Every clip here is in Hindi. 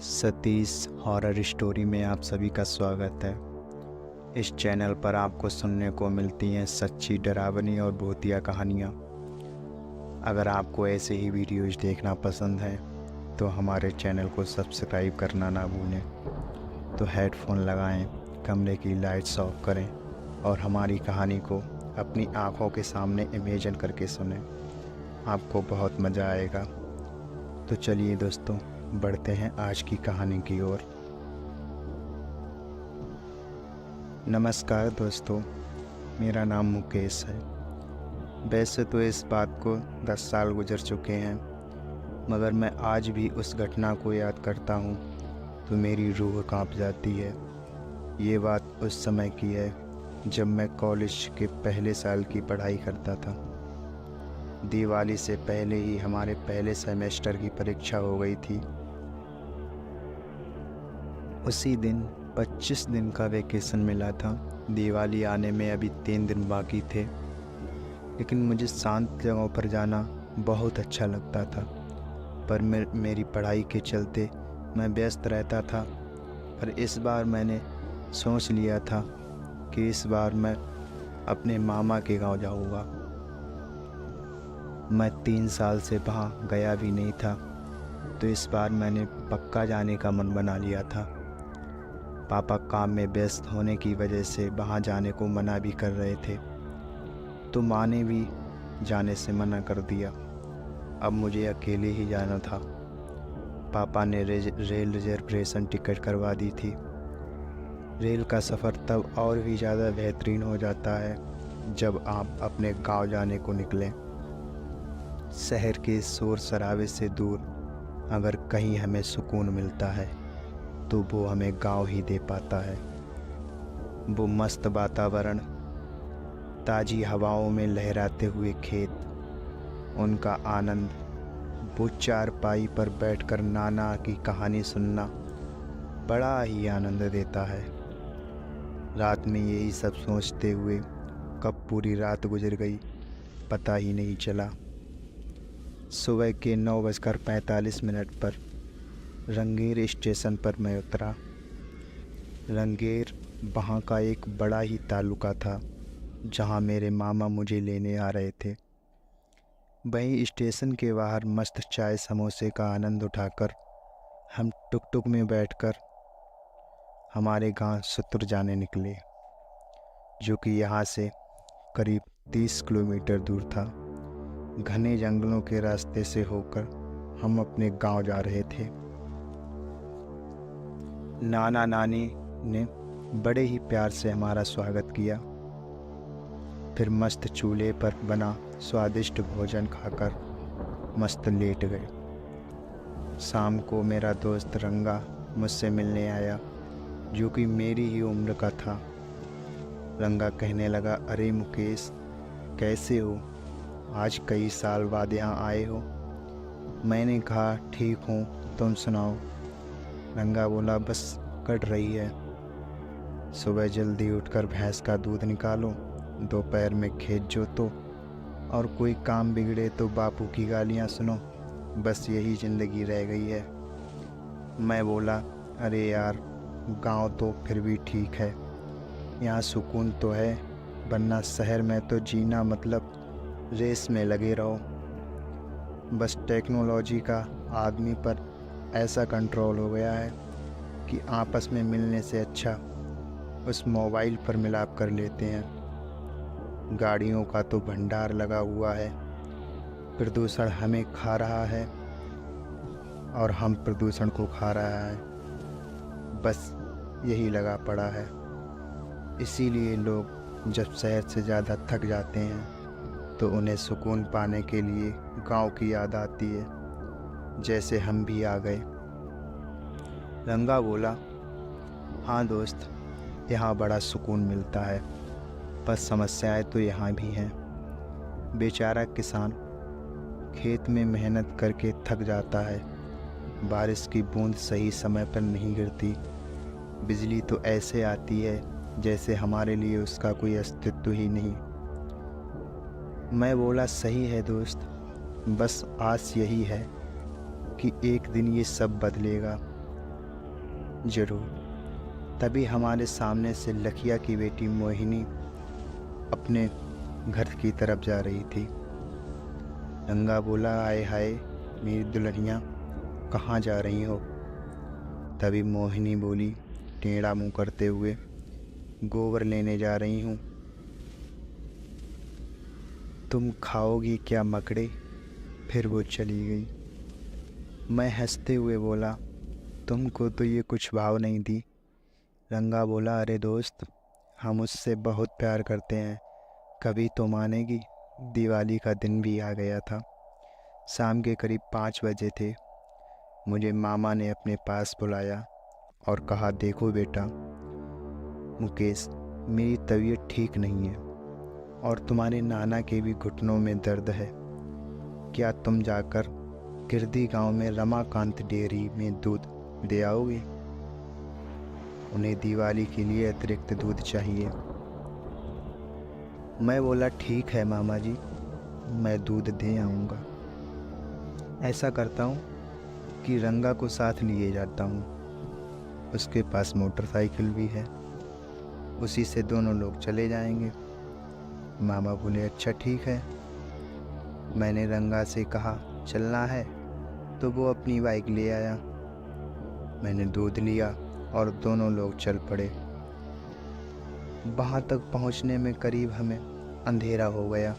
सतीश हॉरर स्टोरी में आप सभी का स्वागत है। इस चैनल पर आपको सुनने को मिलती हैं सच्ची डरावनी और भूतिया कहानियाँ। अगर आपको ऐसे ही वीडियोज़ देखना पसंद है तो हमारे चैनल को सब्सक्राइब करना ना भूलें। तो हेडफोन लगाएं, कमरे की लाइट्स ऑफ करें और हमारी कहानी को अपनी आँखों के सामने इमेजिन करके सुनें। आपको बहुत मज़ा आएगा। तो चलिए दोस्तों, बढ़ते हैं आज की कहानी की ओर। नमस्कार दोस्तों, मेरा नाम मुकेश है। वैसे तो इस बात को 10 साल गुजर चुके हैं, मगर मैं आज भी उस घटना को याद करता हूँ तो मेरी रूह कांप जाती है। ये बात उस समय की है जब मैं कॉलेज के पहले साल की पढ़ाई करता था। दिवाली से पहले ही हमारे पहले सेमेस्टर की परीक्षा हो गई थी। उसी दिन 25 दिन का वैकेशन मिला था। दिवाली आने में अभी 3 दिन बाकी थे, लेकिन मुझे शांत जगहों पर जाना बहुत अच्छा लगता था। पर मेरी पढ़ाई के चलते मैं व्यस्त रहता था। पर इस बार मैंने सोच लिया था कि इस बार मैं अपने मामा के गांव जाऊंगा। मैं 3 साल से वहाँ गया भी नहीं था, तो इस बार मैंने पक्का जाने का मन बना लिया था। पापा काम में व्यस्त होने की वजह से वहाँ जाने को मना भी कर रहे थे, तो माँ ने भी जाने से मना कर दिया। अब मुझे अकेले ही जाना था। पापा ने रेल रिजर्वेशन टिकट करवा दी थी। रेल का सफ़र तब और भी ज़्यादा बेहतरीन हो जाता है जब आप अपने गांव जाने को निकलें। शहर के शोर शराबे से दूर अगर कहीं हमें सुकून मिलता है तो वो हमें गांव ही दे पाता है। वो मस्त वातावरण, ताज़ी हवाओं में लहराते हुए खेत, उनका आनंद, वो चारपाई पर बैठकर नाना की कहानी सुनना बड़ा ही आनंद देता है। रात में यही सब सोचते हुए कब पूरी रात गुजर गई पता ही नहीं चला। सुबह के 9:45 पर रंगेर स्टेशन पर मैं उतरा। रंगेर वहाँ का एक बड़ा ही तालुका था जहाँ मेरे मामा मुझे लेने आ रहे थे। वहीं स्टेशन के बाहर मस्त चाय समोसे का आनंद उठाकर हम टुक टुक में बैठकर हमारे गांव सुतुर जाने निकले, जो कि यहाँ से करीब 30 किलोमीटर दूर था। घने जंगलों के रास्ते से होकर हम अपने गांव जा रहे थे। नाना नानी ने बड़े ही प्यार से हमारा स्वागत किया। फिर मस्त चूल्हे पर बना स्वादिष्ट भोजन खाकर मस्त लेट गए। शाम को मेरा दोस्त रंगा मुझसे मिलने आया, जो कि मेरी ही उम्र का था। रंगा कहने लगा, अरे मुकेश, कैसे हो? आज कई साल बाद यहाँ आए हो। मैंने कहा, ठीक हूँ, तुम सुनाओ? रंगा बोला, बस कट रही है। सुबह जल्दी उठकर भैंस का दूध निकालो, दोपहर में खेत जोतो, और कोई काम बिगड़े तो बापू की गालियाँ सुनो। बस यही ज़िंदगी रह गई है। मैं बोला, अरे यार, गांव तो फिर भी ठीक है, यहाँ सुकून तो है, वरना शहर में तो जीना मतलब रेस में लगे रहो। बस टेक्नोलॉजी का आदमी पर ऐसा कंट्रोल हो गया है कि आपस में मिलने से अच्छा उस मोबाइल पर मिलाप कर लेते हैं। गाड़ियों का तो भंडार लगा हुआ है, प्रदूषण हमें खा रहा है और हम प्रदूषण को खा रहा है। बस यही लगा पड़ा है। इसीलिए लोग जब शहर से ज़्यादा थक जाते हैं तो उन्हें सुकून पाने के लिए गांव की याद आती है, जैसे हम भी आ गए। रंगा बोला, हाँ दोस्त, यहाँ बड़ा सुकून मिलता है, पर समस्याएं तो यहाँ भी हैं। बेचारा किसान खेत में मेहनत करके थक जाता है, बारिश की बूंद सही समय पर नहीं गिरती, बिजली तो ऐसे आती है जैसे हमारे लिए उसका कोई अस्तित्व ही नहीं। मैं बोला, सही है दोस्त, बस आस यही है कि एक दिन ये सब बदलेगा। ज़रूर। तभी हमारे सामने से लखिया की बेटी मोहिनी अपने घर की तरफ जा रही थी। रंगा बोला, आए हाय मेरी दुल्हनिया, कहाँ जा रही हो? तभी मोहिनी बोली टेढ़ा मुंह करते हुए, गोबर लेने जा रही हूँ। तुम खाओगी क्या मकड़े? फिर वो चली गई। मैं हंसते हुए बोला, तुमको तो ये कुछ भाव नहीं दी। रंगा बोला, अरे दोस्त, हम उससे बहुत प्यार करते हैं, कभी तो मानेगी। दिवाली का दिन भी आ गया था। शाम के करीब 5 बजे थे। मुझे मामा ने अपने पास बुलाया और कहा, देखो बेटा मुकेश, मेरी तबीयत ठीक नहीं है और तुम्हारे नाना के भी घुटनों में दर्द है। क्या तुम जाकर गिरदी गांव में रमाकांत डेयरी में दूध दे आओगे? उन्हें दिवाली के लिए अतिरिक्त दूध चाहिए। मैं बोला, ठीक है मामा जी, मैं दूध दे आऊँगा। ऐसा करता हूँ कि रंगा को साथ लिए जाता हूँ, उसके पास मोटरसाइकिल भी है, उसी से दोनों लोग चले जाएंगे। मामा बोले, अच्छा ठीक है। मैंने रंगा से कहा, चलना है? तो वो अपनी बाइक ले आया। मैंने दूध लिया और दोनों लोग चल पड़े। वहाँ तक पहुँचने में करीब हमें अंधेरा हो गया।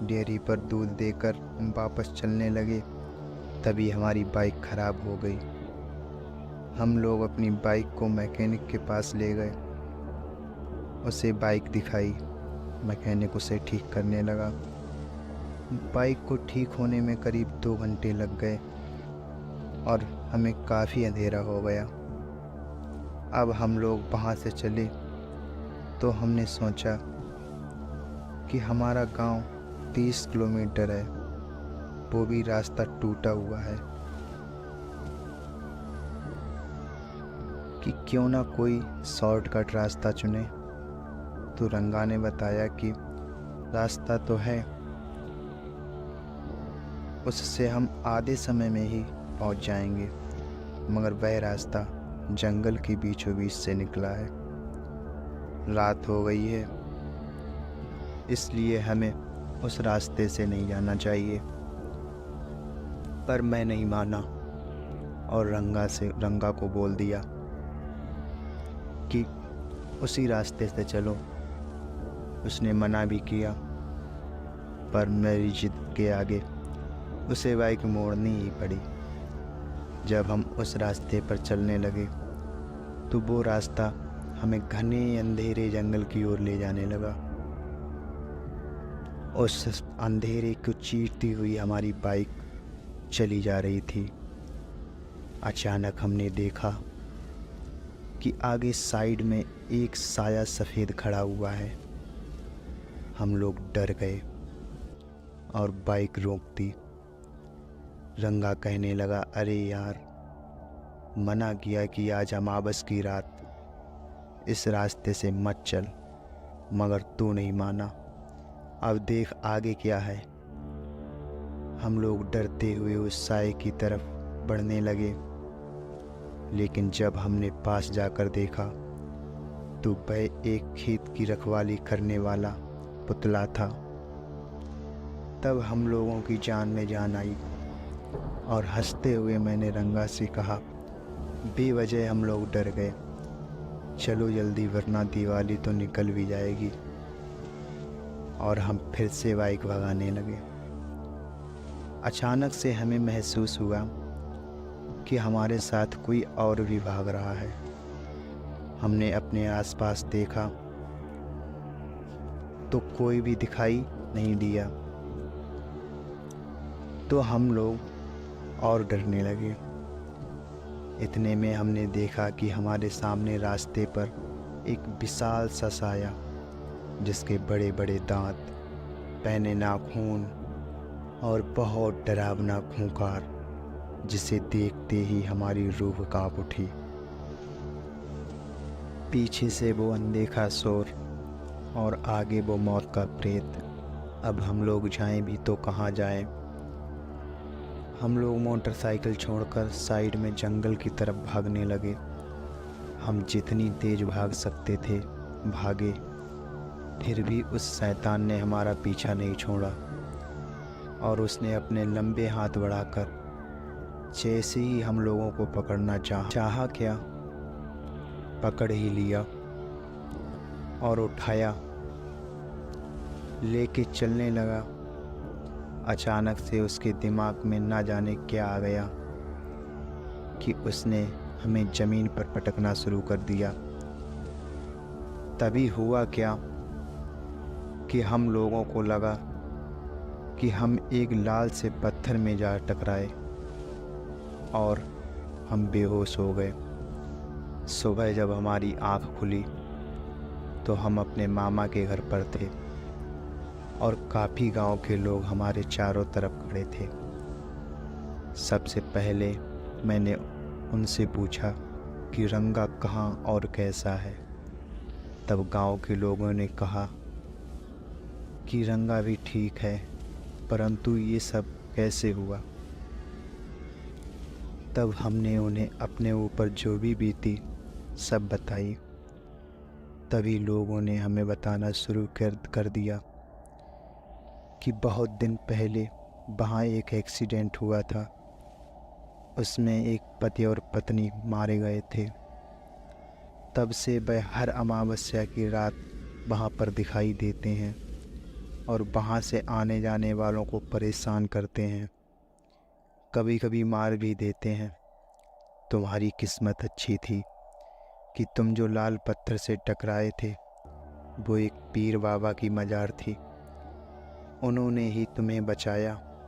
डेयरी पर दूध देकर हम वापस चलने लगे, तभी हमारी बाइक खराब हो गई। हम लोग अपनी बाइक को मैकेनिक के पास ले गए। उसे बाइक दिखाई, मैकेनिक उसे ठीक करने लगा। बाइक को ठीक होने में करीब 2 घंटे लग गए और हमें काफ़ी अंधेरा हो गया। अब हम लोग वहाँ से चले तो हमने सोचा कि हमारा गांव 30 किलोमीटर है, वो भी रास्ता टूटा हुआ है, कि क्यों ना कोई शॉर्टकट रास्ता चुने। तो रंगा ने बताया कि रास्ता तो है, उससे हम आधे समय में ही पहुंच जाएंगे, मगर वह रास्ता जंगल के बीचों बीच से निकला है। रात हो गई है, इसलिए हमें उस रास्ते से नहीं जाना चाहिए। पर मैं नहीं माना और रंगा को बोल दिया कि उसी रास्ते से चलो। उसने मना भी किया, पर मेरी जिद के आगे उसे बाइक मोड़नी ही पड़ी। जब हम उस रास्ते पर चलने लगे तो वो रास्ता हमें घने अंधेरे जंगल की ओर ले जाने लगा। उस अंधेरे को चीरती हुई हमारी बाइक चली जा रही थी। अचानक हमने देखा कि आगे साइड में एक साया सफ़ेद खड़ा हुआ है। हम लोग डर गए और बाइक रोक दी। रंगा कहने लगा, अरे यार, मना किया कि आज अमावस की रात इस रास्ते से मत चल, मगर तू नहीं माना। अब देख आगे क्या है। हम लोग डरते हुए उस साए की तरफ बढ़ने लगे, लेकिन जब हमने पास जाकर देखा तो वह एक खेत की रखवाली करने वाला पुतला था। तब हम लोगों की जान में जान आई और हंसते हुए मैंने रंगा से कहा, बेवजह हम लोग डर गए, चलो जल्दी वरना दिवाली तो निकल भी जाएगी। और हम फिर से बाइक भगाने लगे। अचानक से हमें महसूस हुआ कि हमारे साथ कोई और भी भाग रहा है। हमने अपने आसपास देखा तो कोई भी दिखाई नहीं दिया, तो हम लोग और डरने लगे। इतने में हमने देखा कि हमारे सामने रास्ते पर एक विशाल सा साया, जिसके बड़े बड़े दांत, पैने नाखून और बहुत डरावना खूंखार, जिसे देखते ही हमारी रूह कांप उठी। पीछे से वो अनदेखा शोर और आगे वो मौत का प्रेत। अब हम लोग जाएं भी तो कहाँ जाएं। हम लोग मोटरसाइकिल छोड़कर साइड में जंगल की तरफ भागने लगे। हम जितनी तेज भाग सकते थे भागे, फिर भी उस शैतान ने हमारा पीछा नहीं छोड़ा और उसने अपने लंबे हाथ बढ़ाकर जैसे ही हम लोगों को पकड़ना चाहा क्या, पकड़ ही लिया और उठाया, लेके चलने लगा। अचानक से उसके दिमाग में ना जाने क्या आ गया कि उसने हमें ज़मीन पर पटकना शुरू कर दिया। तभी हुआ क्या कि हम लोगों को लगा कि हम एक लाल से पत्थर में जा टकराए और हम बेहोश हो गए। सुबह जब हमारी आँख खुली तो हम अपने मामा के घर पर थे और काफ़ी गांव के लोग हमारे चारों तरफ खड़े थे। सबसे पहले मैंने उनसे पूछा कि रंगा कहाँ और कैसा है। तब गांव के लोगों ने कहा कि रंगा भी ठीक है, परंतु ये सब कैसे हुआ। तब हमने उन्हें अपने ऊपर जो भी बीती सब बताई। तभी लोगों ने हमें बताना शुरू कर दिया कि बहुत दिन पहले वहाँ एक एक्सीडेंट हुआ था। उसमें एक पति और पत्नी मारे गए थे। तब से वह हर अमावस्या की रात वहाँ पर दिखाई देते हैं और वहाँ से आने जाने वालों को परेशान करते हैं, कभी कभी मार भी देते हैं। तुम्हारी किस्मत अच्छी थी कि तुम जो लाल पत्थर से टकराए थे वो एक पीर बाबा की मज़ार थी। उन्होंने ही तुम्हें बचाया